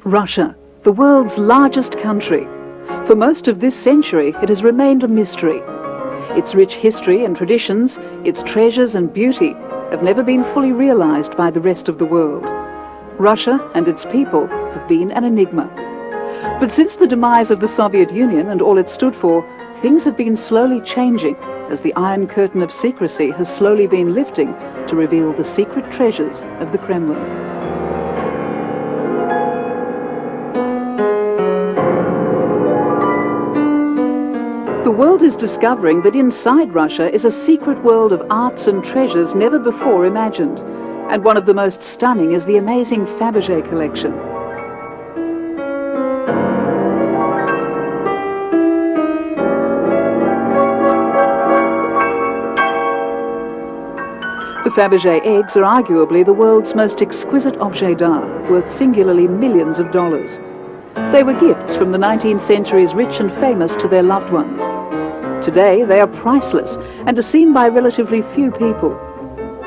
Russia, the world's largest country. For most of this century, it has remained a mystery. Its rich history and traditions, its treasures and beauty, have never been fully realized by the rest of the world. Russia and its people have been an enigma. But since the demise of the Soviet Union and all it stood for, things have been slowly changing as the Iron Curtain of secrecy has slowly been lifting to reveal the secret treasures of the Kremlin. The world is discovering that inside Russia is a secret world of arts and treasures never before imagined. And one of the most stunning is the amazing Fabergé collection. The Fabergé eggs are arguably the world's most exquisite objet d'art, worth singularly millions of dollars. They were gifts from the 19th century's rich and famous to their loved ones. Today, they are priceless and are seen by relatively few people.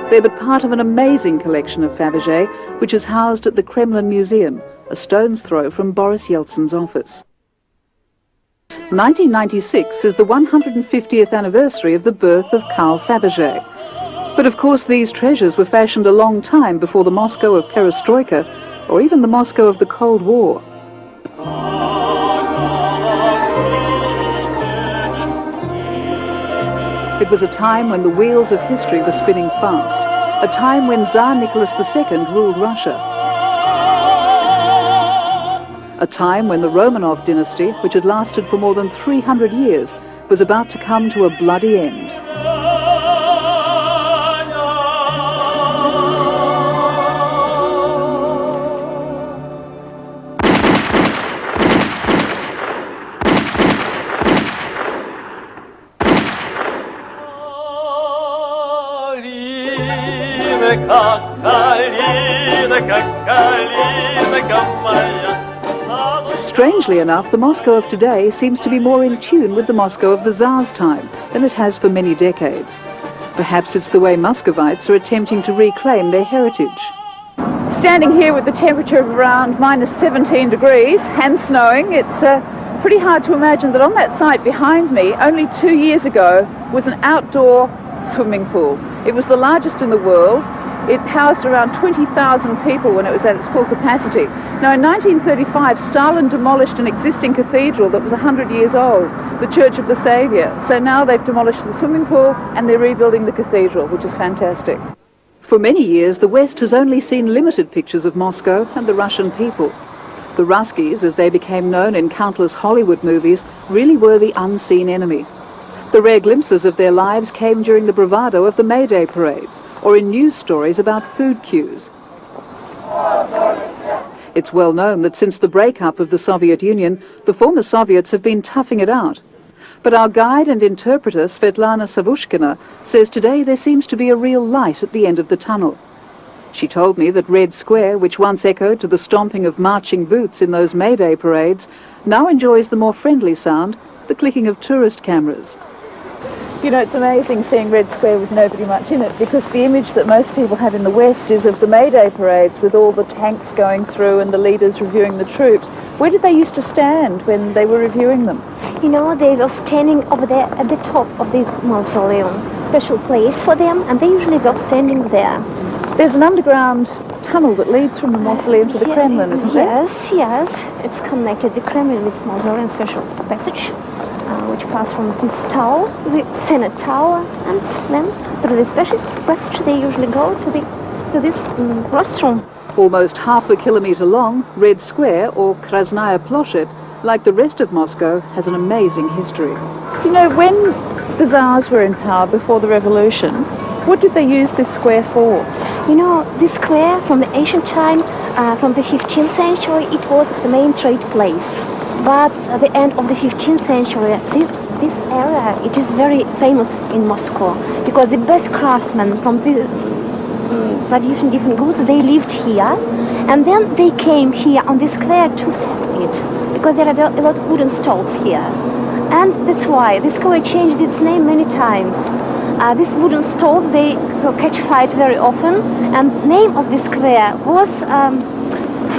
They're but part of an amazing collection of Fabergé, which is housed at the Kremlin Museum, a stone's throw from Boris Yeltsin's office. 1996 is the 150th anniversary of the birth of Carl Fabergé. But of course, these treasures were fashioned a long time before the Moscow of Perestroika, or even the Moscow of the Cold War. It was a time when the wheels of history were spinning fast, a time when Tsar Nicholas II ruled Russia, a time when the Romanov dynasty, which had lasted for more than 300 years, was about to come to a bloody end. Strangely enough, the Moscow of today seems to be more in tune with the Moscow of the Tsar's time than it has for many decades. Perhaps it's the way Muscovites are attempting to reclaim their heritage. Standing here with the temperature of around minus 17 degrees and snowing, it's pretty hard to imagine that on that site behind me, only 2 years ago, was an outdoor swimming pool. It was the largest in the world. It housed around 20,000 people when it was at its full capacity. Now, in 1935, Stalin demolished an existing cathedral that was 100 years old, the Church of the Saviour. So now they've demolished the swimming pool and they're rebuilding the cathedral, which is fantastic. For many years, the West has only seen limited pictures of Moscow and the Russian people. The Ruskies, as they became known in countless Hollywood movies, really were the unseen enemy. The rare glimpses of their lives came during the bravado of the May Day parades, or in news stories about food queues. It's well known that since the breakup of the Soviet Union, the former Soviets have been toughing it out. But our guide and interpreter, Svetlana Savushkina, says today there seems to be a real light at the end of the tunnel. She told me that Red Square, which once echoed to the stomping of marching boots in those May Day parades, now enjoys the more friendly sound, the clicking of tourist cameras. You know, it's amazing seeing Red Square with nobody much in it, because the image that most people have in the West is of the May Day parades with all the tanks going through and the leaders reviewing the troops. Where did they used to stand when they were reviewing them? You know, they were standing over there at the top of this mausoleum. Special place for them, and they usually were standing there. There's an underground tunnel that leads from the mausoleum to the Kremlin, isn't there? Yes, yes. It's connected the Kremlin with mausoleum special passage, which pass from this tower, the Senate Tower, and then through this passage they usually go to this rostrum. Almost half a kilometre long, Red Square, or Krasnaya Ploshet, like the rest of Moscow, has an amazing history. You know, when the Tsars were in power before the revolution, what did they use this square for? You know, this square from the ancient time, from the 15th century, it was the main trade place. But at the end of the 15th century, this area, it is very famous in Moscow, because the best craftsmen from the producing different goods, they lived here, and then they came here on this square to sell it, because there are a lot of wooden stalls here. And that's why this square changed its name many times. These wooden stalls, they catch fire very often, and name of this square was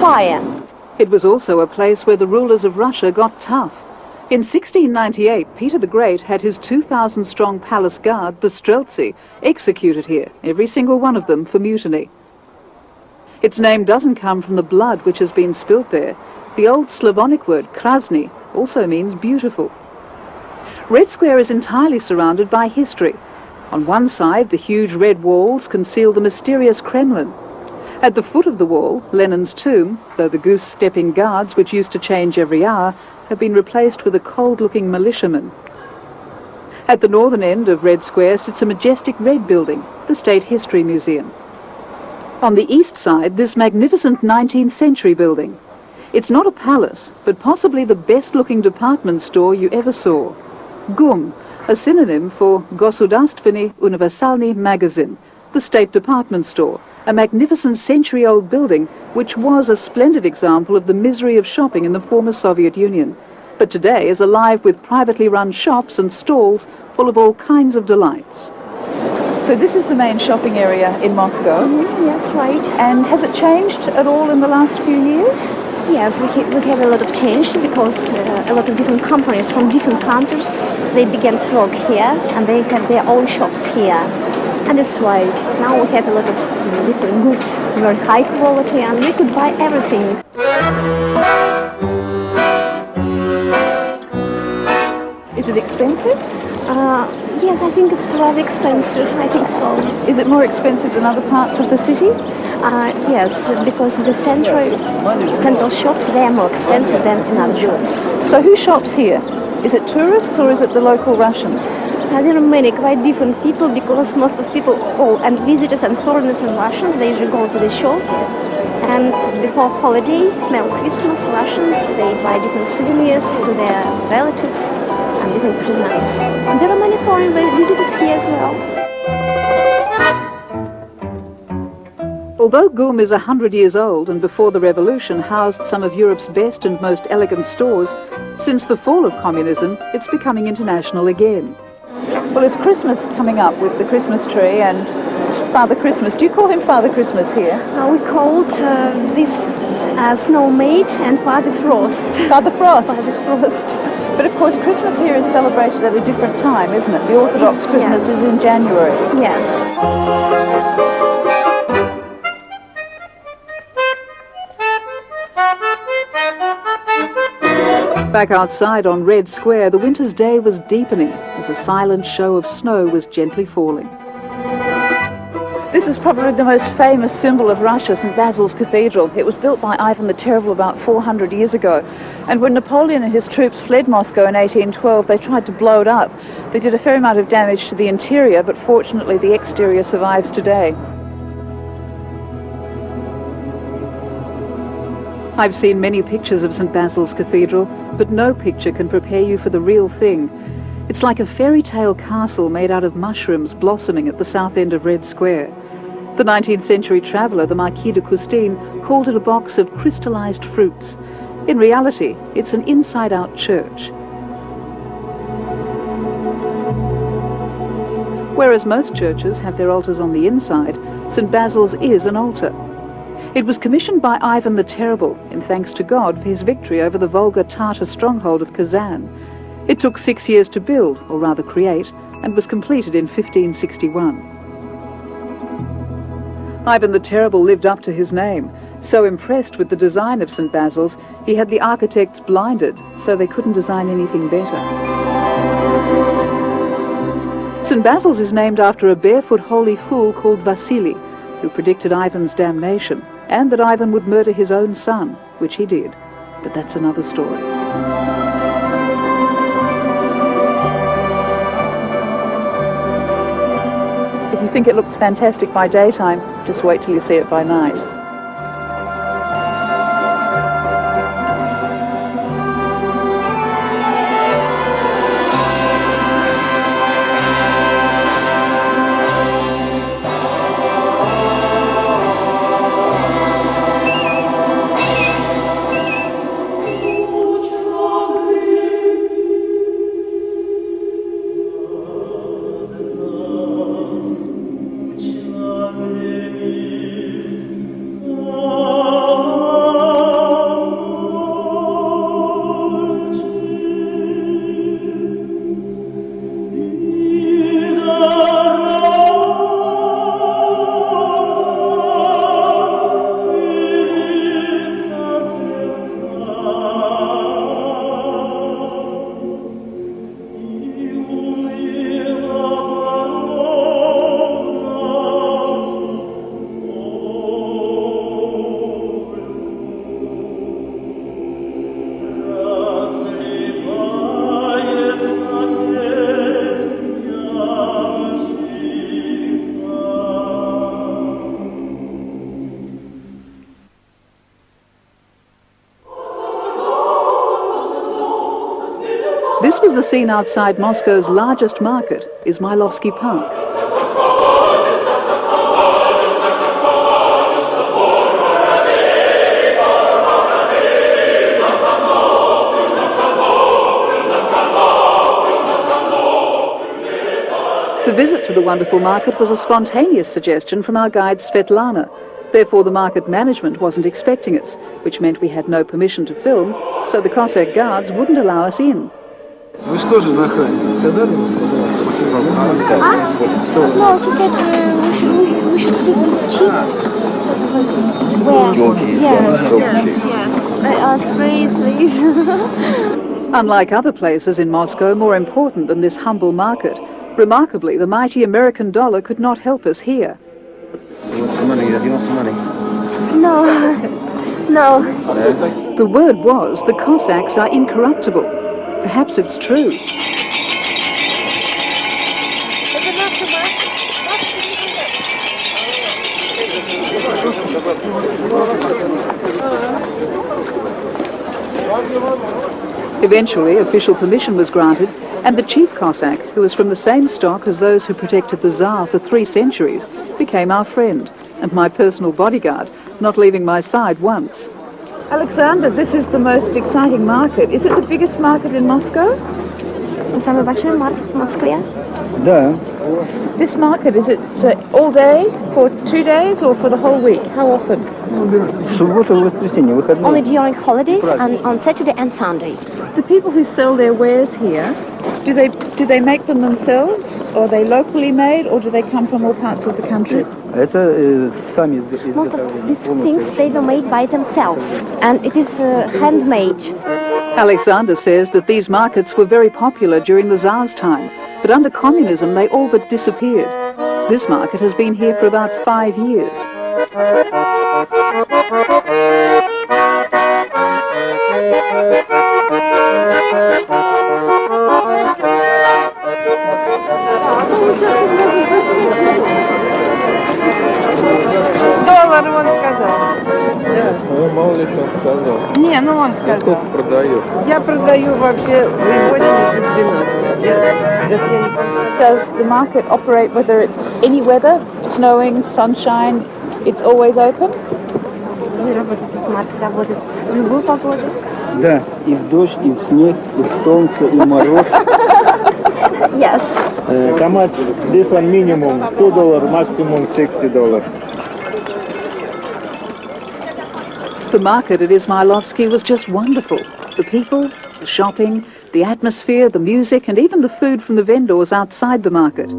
Fire. It was also a place where the rulers of Russia got tough. In 1698, Peter the Great had his 2,000-strong palace guard, the Streltsy, executed here, every single one of them for mutiny. Its name doesn't come from the blood which has been spilt there. The old Slavonic word, krasny, also means beautiful. Red Square is entirely surrounded by history. On one side, the huge red walls conceal the mysterious Kremlin. At the foot of the wall, Lenin's tomb, though the goose-stepping guards, which used to change every hour, have been replaced with a cold-looking militiaman. At the northern end of Red Square sits a majestic red building, the State History Museum. On the east side, this magnificent 19th century building. It's not a palace, but possibly the best-looking department store you ever saw. GUM, a synonym for Gosudarstvenny Universalny Magazin, the state department store, a magnificent century-old building which was a splendid example of the misery of shopping in the former Soviet Union, but today is alive with privately run shops and stalls full of all kinds of delights. So this is the main shopping area in Moscow? Yes, right. And has it changed at all in the last few years? Yes, we have a lot of change because a lot of different companies from different countries, they began to work here and they have their own shops here. And that's why now we have a lot of different goods, very high quality, and we could buy everything. Is it expensive? Yes, I think it's rather expensive, I think so. Is it more expensive than other parts of the city? Yes, because the central shops, they are more expensive than in other shops. So who shops here? Is it tourists or is it the local Russians? There are many quite different people because most of people, and visitors and foreigners and Russians, they usually go to the shop. And before holiday, now Christmas, Russians, they buy different souvenirs to their relatives and different presents. And there are many foreign visitors here as well. Although GUM is 100 years old and before the revolution housed some of Europe's best and most elegant stores, since the fall of communism, it's becoming international again. Well, it's Christmas coming up with the Christmas tree and Father Christmas. Do you call him Father Christmas here? We called this Snow Maid and Father Frost. Father Frost? Father Frost. But of course Christmas here is celebrated at a different time, isn't it? The Orthodox Christmas is in January. Yes. Back outside on Red Square, the winter's day was deepening as a silent show of snow was gently falling. This is probably the most famous symbol of Russia, St. Basil's Cathedral. It was built by Ivan the Terrible about 400 years ago. And when Napoleon and his troops fled Moscow in 1812, they tried to blow it up. They did a fair amount of damage to the interior, but fortunately the exterior survives today. I've seen many pictures of St. Basil's Cathedral, but no picture can prepare you for the real thing. It's like a fairy tale castle made out of mushrooms blossoming at the south end of Red Square. The 19th century traveller, the Marquis de Custine, called it a box of crystallized fruits. In reality, it's an inside-out church. Whereas most churches have their altars on the inside, St. Basil's is an altar. It was commissioned by Ivan the Terrible in thanks to God for his victory over the Volga Tatar stronghold of Kazan. It took 6 years to build, or rather create, and was completed in 1561. Ivan the Terrible lived up to his name. So impressed with the design of St. Basil's, he had the architects blinded so they couldn't design anything better. St. Basil's is named after a barefoot holy fool called Vasily, who predicted Ivan's damnation, and that Ivan would murder his own son, which he did. But that's another story. If you think it looks fantastic by daytime, just wait till you see it by night. was the scene outside Moscow's largest market, Izmailovsky Park. The visit to the wonderful market was a spontaneous suggestion from our guide Svetlana. Therefore, the market management wasn't expecting us, which meant we had no permission to film, so the Cossack guards wouldn't allow us in. No, he said we should speak with the chief. Where? Yes. I asked, please. Unlike other places in Moscow more important than this humble market, remarkably, the mighty American dollar could not help us here. No. The word was the Cossacks are incorruptible. Perhaps it's true. Eventually, official permission was granted, and the chief Cossack, who was from the same stock as those who protected the Tsar for 3 centuries, became our friend and my personal bodyguard, not leaving my side once. Alexander, this is the most exciting market. Is it the biggest market in Moscow? The самый большой маркет в Москве? Да. This market, is it all day, for 2 days, or for the whole week? How often? Суббота и воскресенье, выходные. Only during holidays and on Saturday and Sunday. The people who sell their wares here, do they make them themselves, or are they locally made, or do they come from all parts of the country? Это сами Most of these things they were made by themselves, and it is handmade. Alexander says that these markets were very popular during the Tsar's time, but under communism they all but disappeared. This market has been here for about 5 years. Доллар он сказал. Да. Ну, мало ли что он сказал. Не, ну он сказал. Сколько продает? Я продаю вообще 80-90. Does the market operate whether it's any weather, snowing, sunshine, it's always open? Маркет работает в любую погоду. Да, и в дождь, и в снег, и в солнце, и в мороз. Yes. How much? This one minimum $2, maximum $60. The market at Izmailovsky was just wonderful. The people, the shopping, the atmosphere, the music, and even the food from the vendors outside the market.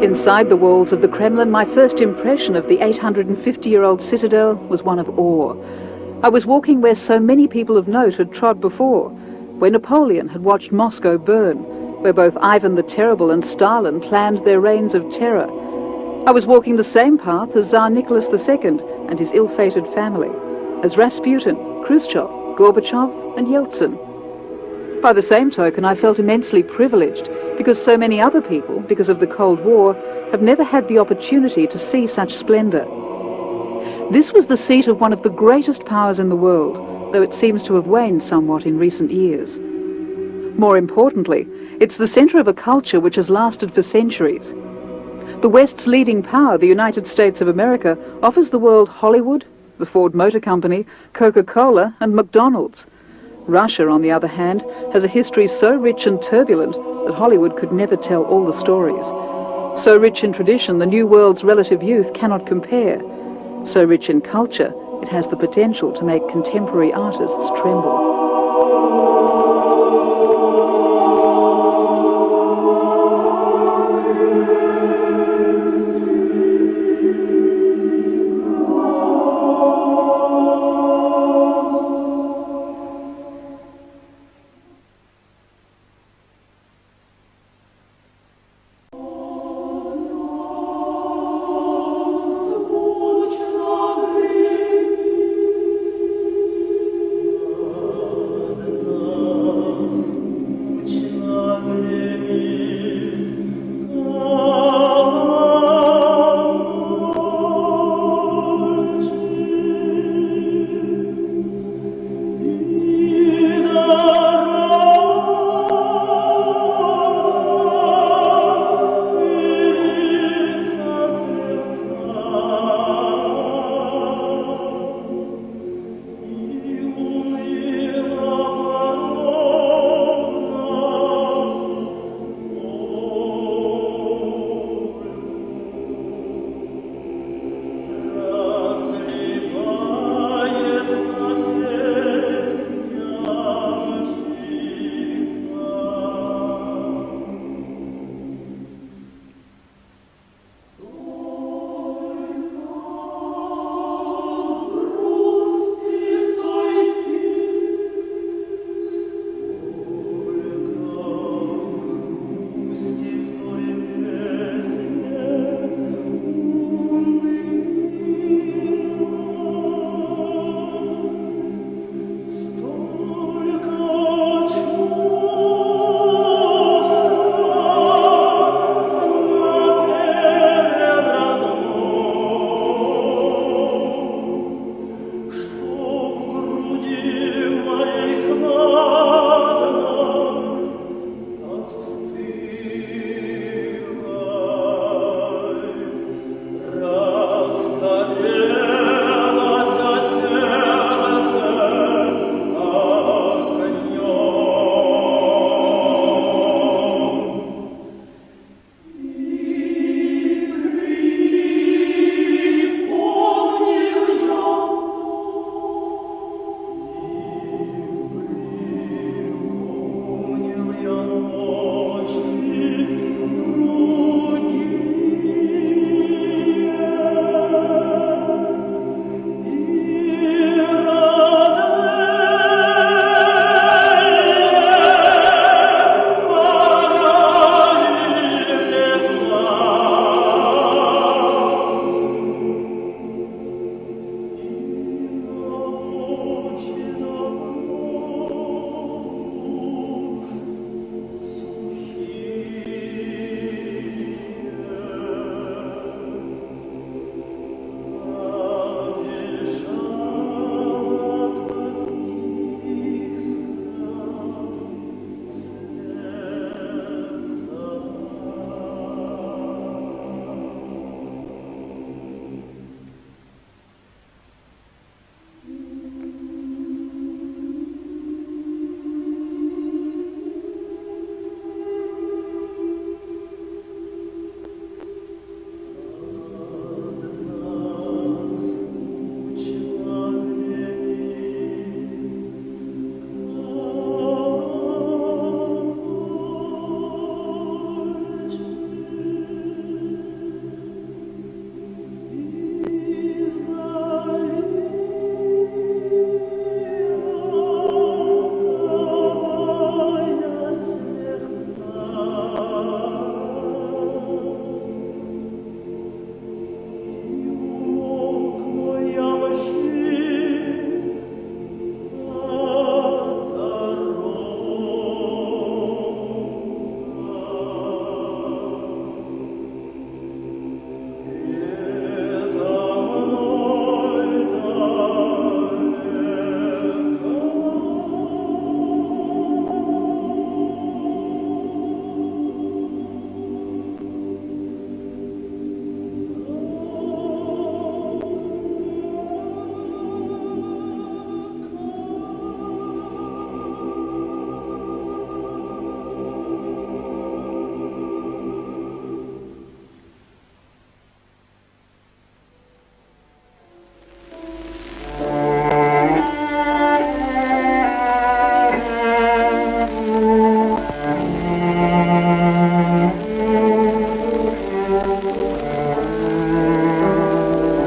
Inside the walls of the Kremlin, my first impression of the 850-year-old citadel was one of awe. I was walking where so many people of note had trod before, where Napoleon had watched Moscow burn, where both Ivan the Terrible and Stalin planned their reigns of terror. I was walking the same path as Tsar Nicholas II and his ill-fated family, as Rasputin, Khrushchev, Gorbachev and Yeltsin. By the same token, I felt immensely privileged because so many other people, because of the Cold War, have never had the opportunity to see such splendor. This was the seat of one of the greatest powers in the world, though it seems to have waned somewhat in recent years. More importantly, it's the center of a culture which has lasted for centuries. The West's leading power, the United States of America, offers the world Hollywood, the Ford Motor Company, Coca-Cola and McDonald's. Russia, on the other hand, has a history so rich and turbulent that Hollywood could never tell all the stories. So rich in tradition, the New World's relative youth cannot compare. So rich in culture, it has the potential to make contemporary artists tremble.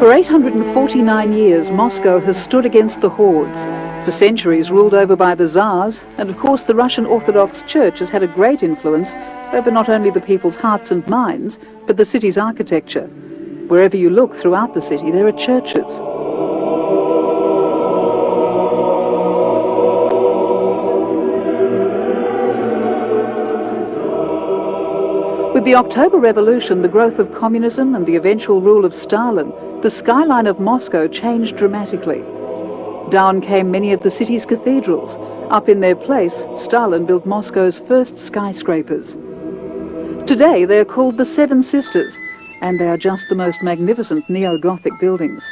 For 849 years, Moscow has stood against the hordes. For centuries ruled over by the Tsars, and of course the Russian Orthodox Church has had a great influence over not only the people's hearts and minds, but the city's architecture. Wherever you look throughout the city, there are churches. With the October Revolution, the growth of communism and the eventual rule of Stalin, the skyline of Moscow changed dramatically. Down came many of the city's cathedrals. Up in their place, Stalin built Moscow's first skyscrapers. Today they are called the Seven Sisters, and they are just the most magnificent neo-Gothic buildings.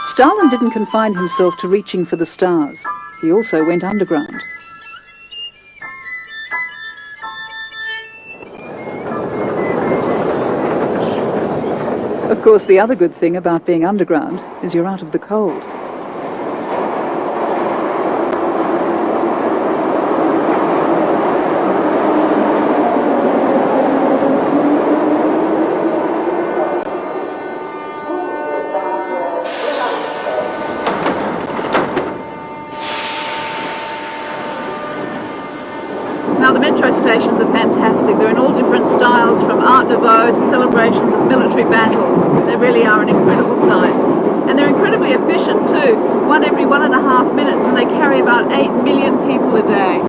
Stalin didn't confine himself to reaching for the stars. He also went underground. Of course, the other good thing about being underground is you're out of the cold. Now, the metro stations are fantastic. They're in all different styles, from Art Nouveau to celebrations of military battles. They really are an incredible sight. And they're incredibly efficient too. One every 1.5 minutes, and they carry about 8 million people a day.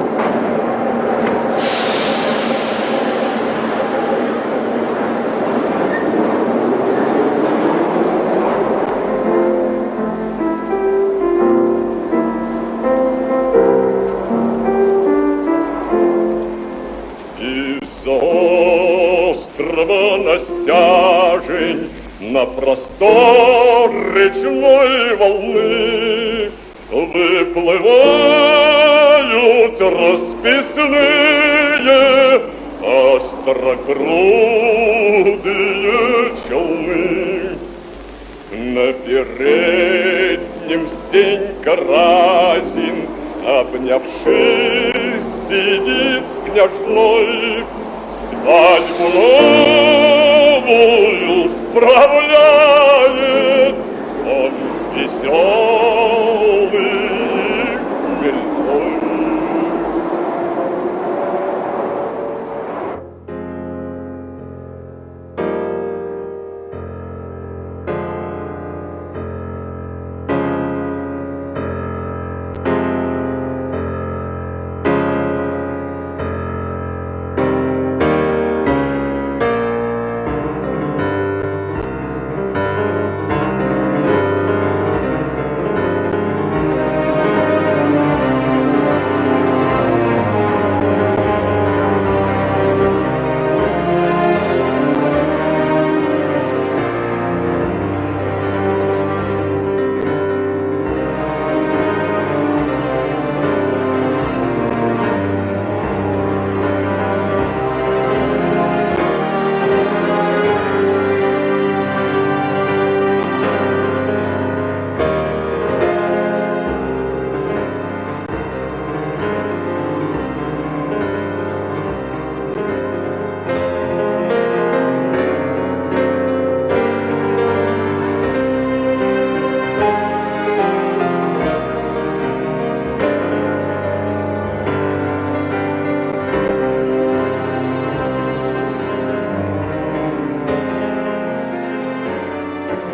На простор речной волны выплывают расписные острогрудые челны. На переднем Стенька Разин, обнявшись, сидит с княжной, свадьбу новую справляет он веселый и хмельной.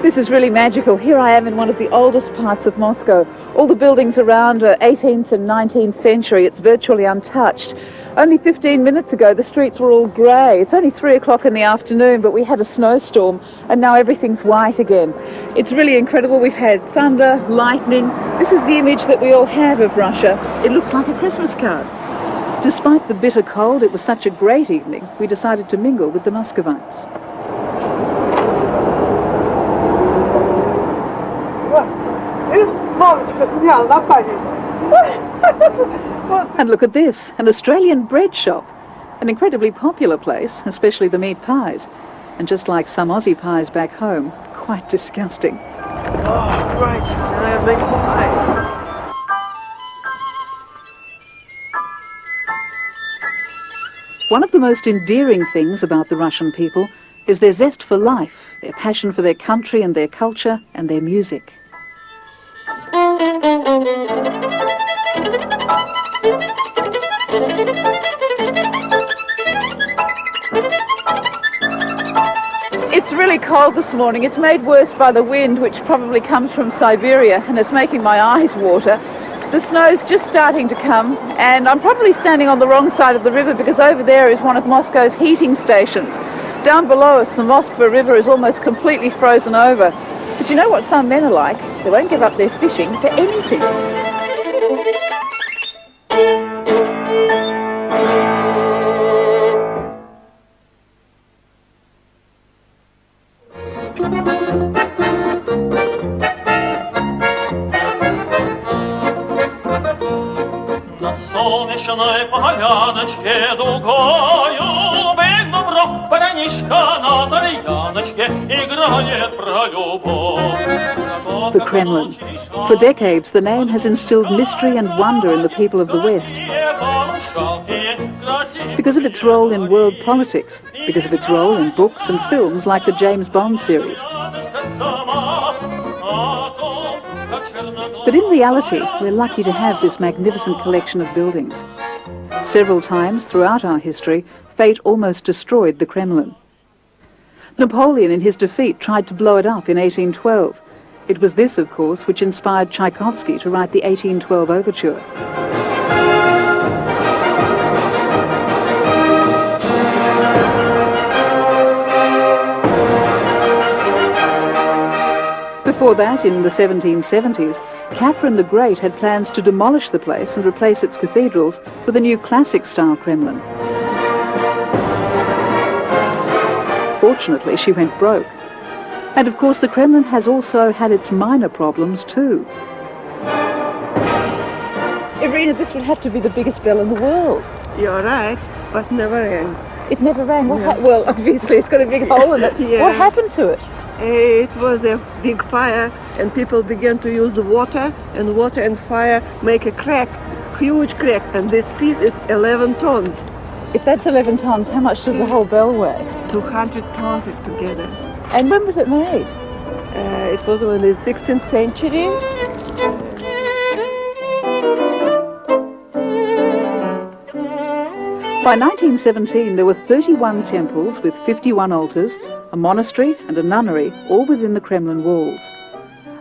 This is really magical. Here I am in one of the oldest parts of Moscow. All the buildings around are 18th and 19th century. It's virtually untouched. Only 15 minutes ago, the streets were all grey. It's only 3 o'clock in the afternoon, but we had a snowstorm, and now everything's white again. It's really incredible. We've had thunder, lightning. This is the image that we all have of Russia. It looks like a Christmas card. Despite the bitter cold, it was such a great evening, we decided to mingle with the Muscovites. And look at this, an Australian bread shop. An incredibly popular place, especially the meat pies. And just like some Aussie pies back home, quite disgusting. Oh, great, Susanna, meat pie. One of the most endearing things about the Russian people is their zest for life, their passion for their country and their culture and their music. It's really cold this morning. It's made worse by the wind, which probably comes from Siberia, and it's making my eyes water. The snow's just starting to come, and I'm probably standing on the wrong side of the river because over there is one of Moscow's heating stations. Down below us, the Moskva River is almost completely frozen over. But you know what some men are like? They won't give up their fishing for anything. Солнечной поляночке дугою бык добро, парнишка на тальяночке играет про любовь. The Kremlin. For decades, the name has instilled mystery and wonder in the people of the West. Because of its role in world politics, because of its role in books and films like the James Bond series. But in reality, we're lucky to have this magnificent collection of buildings. Several times throughout our history, fate almost destroyed the Kremlin. Napoleon, in his defeat, tried to blow it up in 1812. It was this, of course, which inspired Tchaikovsky to write the 1812 overture. Before that, in the 1770s, Catherine the Great had plans to demolish the place and replace its cathedrals with a new classic-style Kremlin. Fortunately, she went broke. And of course, the Kremlin has also had its minor problems too. Irina, this would have to be the biggest bell in the world. You're right, but never rang. It never rang. Well, obviously, it's got a big hole in it. Yeah. What happened to it? It was a big fire, and people began to use the water and fire make a crack, huge crack, and this piece is 11 tons. If that's 11 tons, how much does the whole bell weigh? 200 tons it together. And when was it made? It was in the 16th century. By 1917, there were 31 temples with 51 altars, a monastery and a nunnery, all within the Kremlin walls.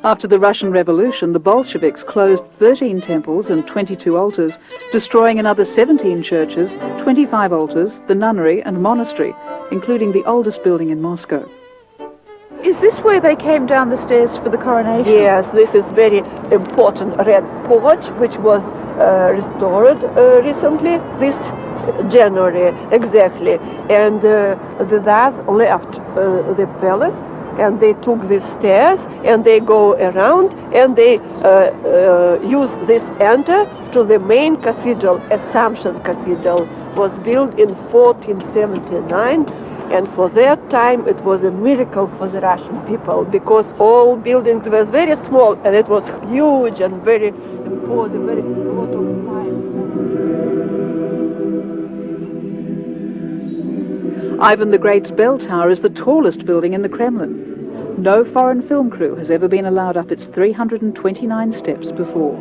After the Russian Revolution, the Bolsheviks closed 13 temples and 22 altars, destroying another 17 churches, 25 altars, the nunnery and monastery, including the oldest building in Moscow. Is this where they came down the stairs for the coronation? Yes, this is very important red porch, which was restored recently, this January, exactly. And the Tsars left the palace, and they took these stairs, and they go around, and they use this enter to the main cathedral. Assumption Cathedral was built in 1479, and for that time it was a miracle for the Russian people, because all buildings were very small, and it was huge and very imposing, very lot of time. Ivan the Great's bell tower is the tallest building in the Kremlin. No foreign film crew has ever been allowed up its 329 steps before.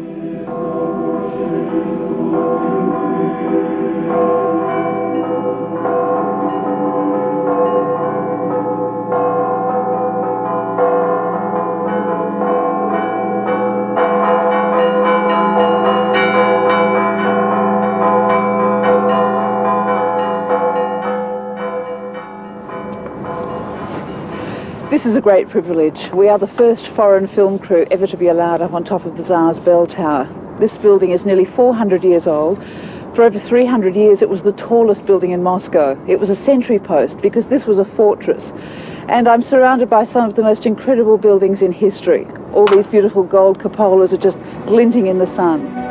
This is a great privilege. We are the first foreign film crew ever to be allowed up on top of the Tsar's bell tower. This building is nearly 400 years old. For over 300 years it was the tallest building in Moscow. It was a sentry post because this was a fortress. And I'm surrounded by some of the most incredible buildings in history. All these beautiful gold cupolas are just glinting in the sun.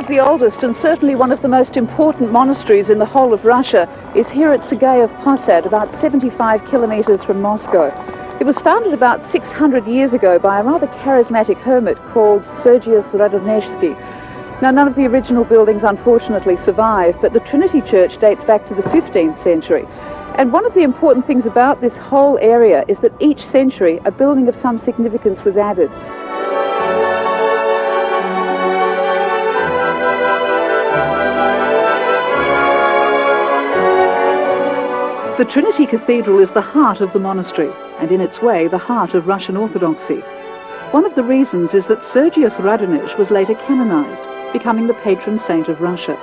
of the oldest and certainly one of the most important monasteries in the whole of Russia is here at Sergei of Posad, about 75 kilometers from Moscow. It was founded about 600 years ago by a rather charismatic hermit called Sergius Radonezhsky. Now, none of the original buildings unfortunately survive, but the Trinity Church dates back to the 15th century. And one of the important things about this whole area is that each century a building of some significance was added. The Trinity Cathedral is the heart of the monastery, and in its way the heart of Russian Orthodoxy. One of the reasons is that Sergius Radonezh was later canonized, becoming the patron saint of Russia.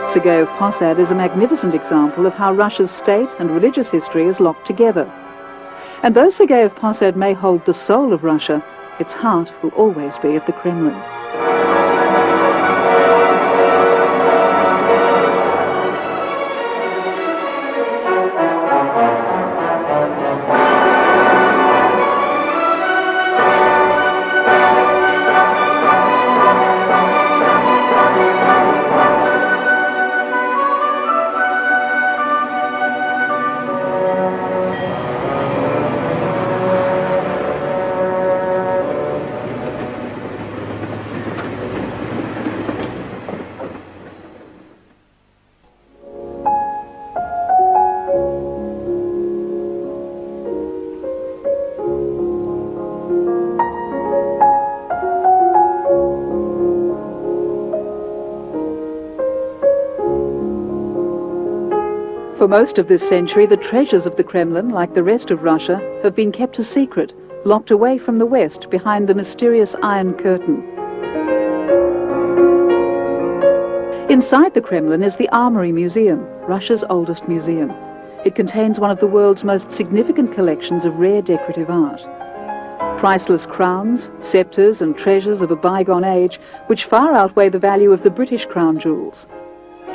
Sergei of Posad is a magnificent example of how Russia's state and religious history is locked together. And though Sergei of Posad may hold the soul of Russia, its heart will always be at the Kremlin. For most of this century, the treasures of the Kremlin, like the rest of Russia, have been kept a secret, locked away from the West behind the mysterious Iron Curtain. Inside the Kremlin is the Armory Museum, Russia's oldest museum. It contains one of the world's most significant collections of rare decorative art. Priceless crowns, scepters and treasures of a bygone age, which far outweigh the value of the British crown jewels.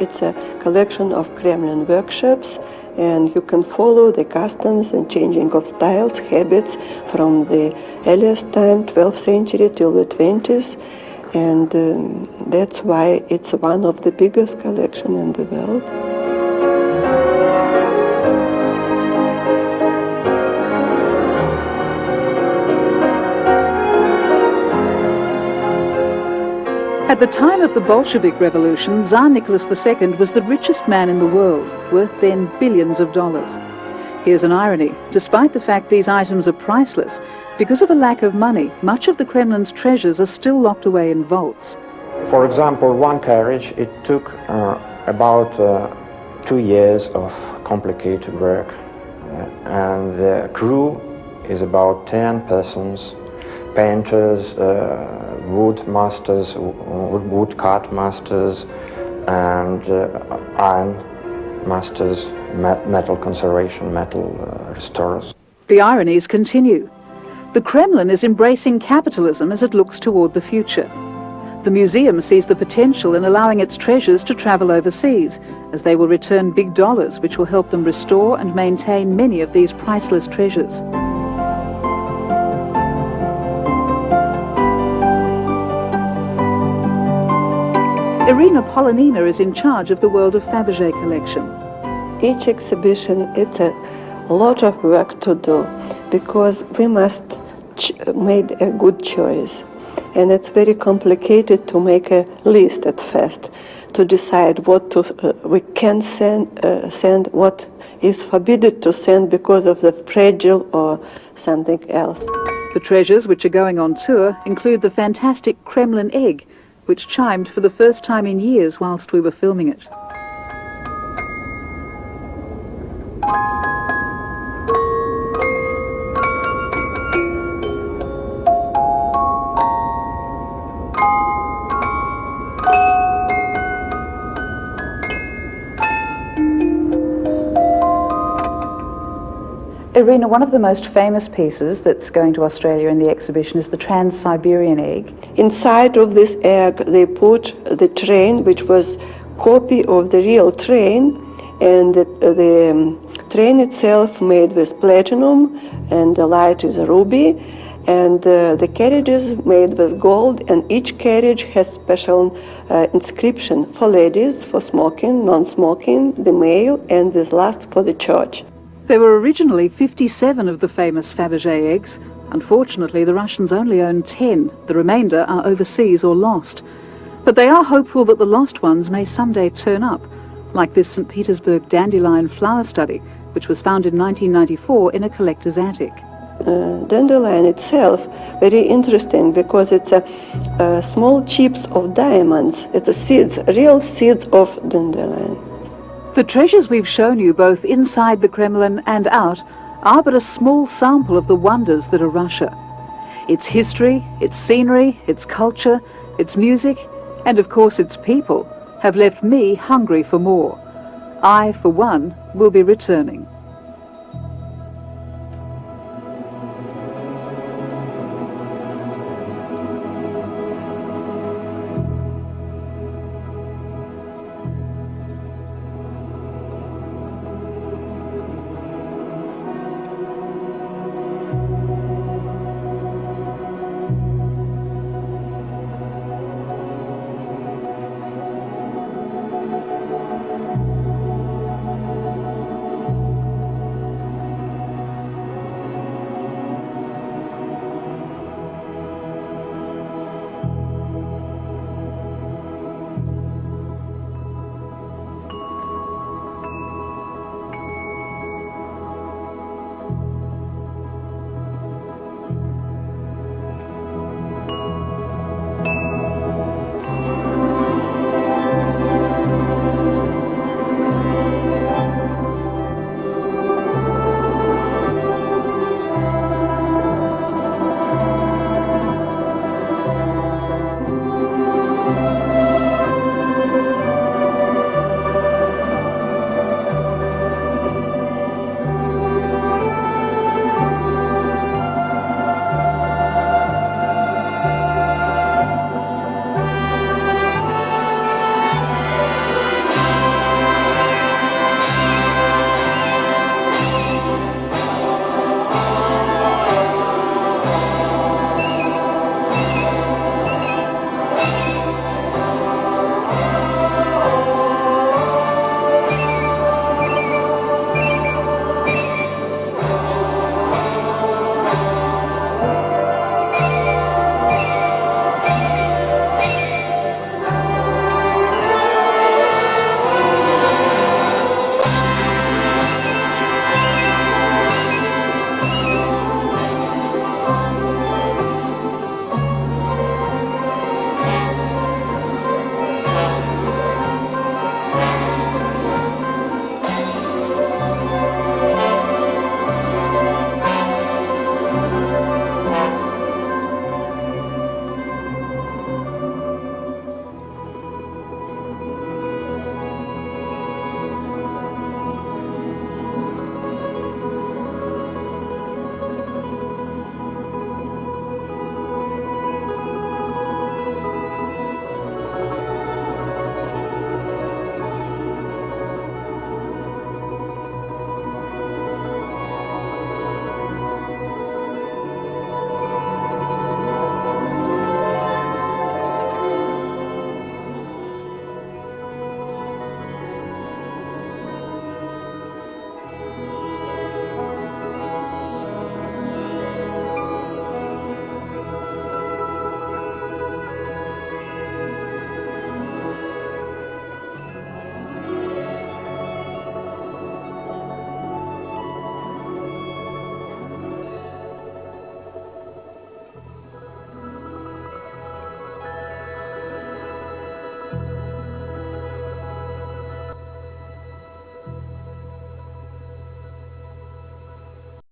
It's a collection of Kremlin workshops, and you can follow the customs and changing of styles, habits from the earliest time, 12th century till the 20s, and that's why it's one of the biggest collections in the world. At the time of the Bolshevik Revolution, Tsar Nicholas II was the richest man in the world, worth then billions of dollars. Here's an irony. Despite the fact these items are priceless, because of a lack of money, much of the Kremlin's treasures are still locked away in vaults. For example, one carriage, it took about 2 years of complicated work, and the crew is about 10 persons, painters, wood masters, wood cut masters, and iron masters, metal conservation, metal restorers. The ironies continue. The Kremlin is embracing capitalism as it looks toward the future. The museum sees the potential in allowing its treasures to travel overseas, as they will return big dollars which will help them restore and maintain many of these priceless treasures. Irina Polonina is in charge of the World of Fabergé collection. Each exhibition, it's a lot of work to do, because we must make a good choice. And it's very complicated to make a list at first, to decide what we can send, what is forbidden to send because of the fragile or something else. The treasures which are going on tour include the fantastic Kremlin egg, which chimed for the first time in years whilst we were filming it. Irina, one of the most famous pieces that's going to Australia in the exhibition is the Trans-Siberian egg. Inside of this egg, they put the train, which was copy of the real train, and the train itself made with platinum, and the light is a ruby, and the carriages made with gold, and each carriage has special inscription for ladies, for smoking, non-smoking, the male, and this last for the church. There were originally 57 of the famous Fabergé eggs. Unfortunately, the Russians only own 10. The remainder are overseas or lost. But they are hopeful that the lost ones may someday turn up, like this St. Petersburg dandelion flower study, which was found in 1994 in a collector's attic. Dandelion itself, very interesting because it's a small chips of diamonds. It's a seeds, real seeds of dandelion. The treasures we've shown you both inside the Kremlin and out are but a small sample of the wonders that are Russia. Its history, its scenery, its culture, its music, and of course its people have left me hungry for more. I, for one, will be returning.